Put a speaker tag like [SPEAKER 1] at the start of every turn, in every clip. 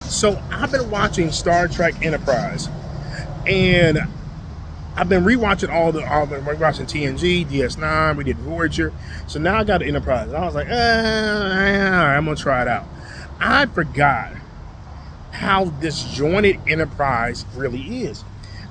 [SPEAKER 1] So I've been watching Star Trek Enterprise, and I've been rewatching all the rewatching TNG, DS9. We did Voyager, so now I got the Enterprise. And I was like, I'm gonna try it out. I forgot how disjointed Enterprise really is.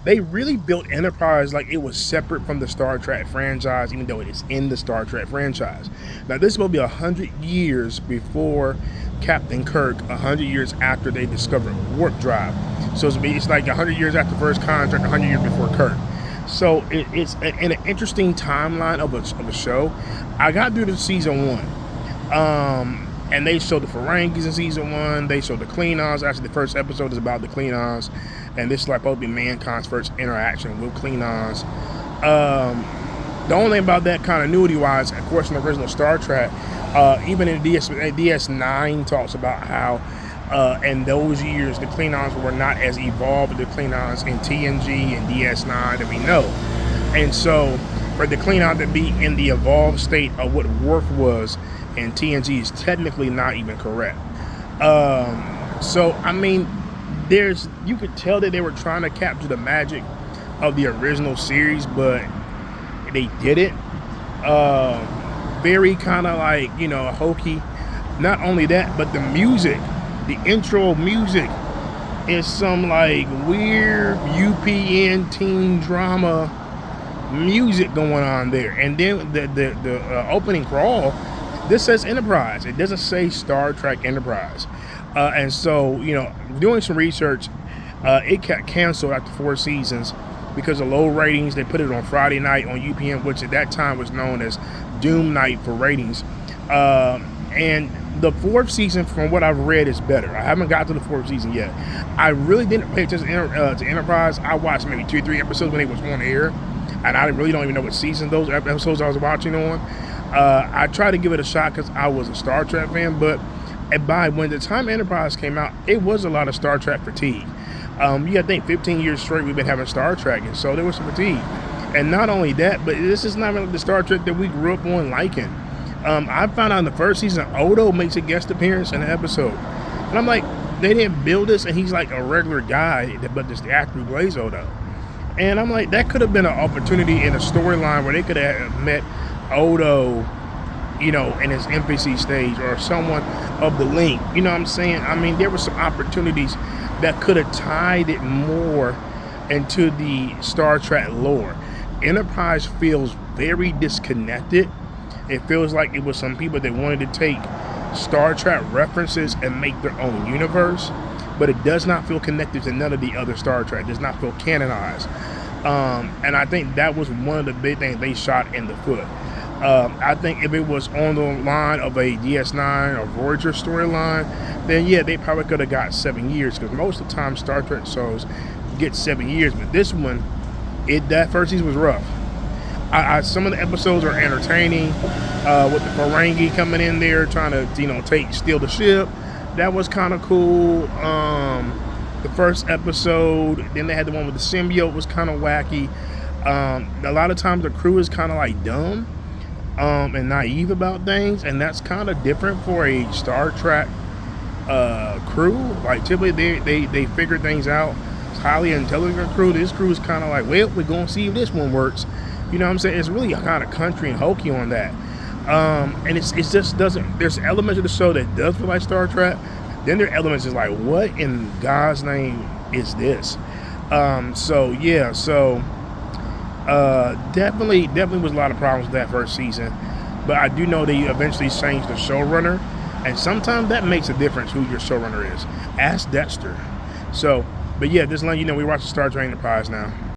[SPEAKER 1] They really built Enterprise like it was separate from the Star Trek franchise, even though it is in the Star Trek franchise. Now, this will be 100 years before Captain Kirk, 100 years after they discovered warp drive. So it's like 100 years after first contract, 100 years before Kirk. So it's in an interesting timeline of a show. I got through the season one. And they showed the Ferengis in season one. They showed the Klingons. Actually, the first episode is about the Klingons, and this is like supposed to be mankind's first interaction with Klingons. The only thing about that continuity-wise, of course, in the original Star Trek, even in DS9 talks about how in those years the Klingons were not as evolved as the Klingons in TNG and DS9 that we know, and so for the Klingon to be in the evolved state of what Worf was and TNG is technically not even correct. So I mean, you could tell that they were trying to capture the magic of the original series, but they didn't. Very kind of like, hokey. Not only that, but the music, the intro music is some like weird UPN teen drama music going on there. And then the opening crawl, this says Enterprise. It doesn't say Star Trek Enterprise. And so, doing some research, it got canceled after 4 seasons because of low ratings. They put it on Friday night on UPN, which at that time was known as Doom Night for ratings. And the 4th season, from what I've read, is better. I haven't got to the 4th season yet. I really didn't pay attention to Enterprise. I watched maybe 2 or 3 episodes when it was on air, and I really don't even know what season those episodes I was watching on. I tried to give it a shot because I was a Star Trek fan, but when the time Enterprise came out, it was a lot of Star Trek fatigue. You got to think 15 years straight we've been having Star Trek, and so there was some fatigue. And not only that, but this is not really the Star Trek that we grew up on liking. I found out in the first season, Odo makes a guest appearance in the episode. And I'm like, they didn't build this, and he's like a regular guy, but just the actor who plays Odo. And I'm like, that could have been an opportunity in a storyline where they could have met Odo, in his infancy stage, or someone of the link. You know what I'm saying? I mean, there were some opportunities that could have tied it more into the Star Trek lore. Enterprise feels very disconnected. It feels like it was some people that wanted to take Star Trek references and make their own universe, but it does not feel connected to none of the other Star Trek. It does not feel canonized. And I think that was one of the big things they shot in the foot. I think if it was on the line of a DS9 or Voyager storyline, then yeah, they probably could have got 7 years, because most of the time Star Trek shows get 7 years. But this one, that first season was rough. Some of the episodes are entertaining, with the Ferengi coming in there trying to steal the ship. That was kind of cool. The first episode, then they had the one with the symbiote, was kind of wacky. A lot of times the crew is kind of like dumb and naive about things, and that's kind of different for a Star Trek crew. Like typically they figure things out. It's highly intelligent crew. This crew is kind of like, well, we're gonna see if this one works. You know what I'm saying? It's really kind of country and hokey on that. And it just doesn't. There's elements of the show that does feel like Star Trek. Then there are elements that's like, what in God's name is this? So definitely was a lot of problems with that first season. But I do know they eventually changed the showrunner, and sometimes that makes a difference who your showrunner is. Ask Dexter. So, but yeah, just letting you know, we watch Star Trek Enterprise now.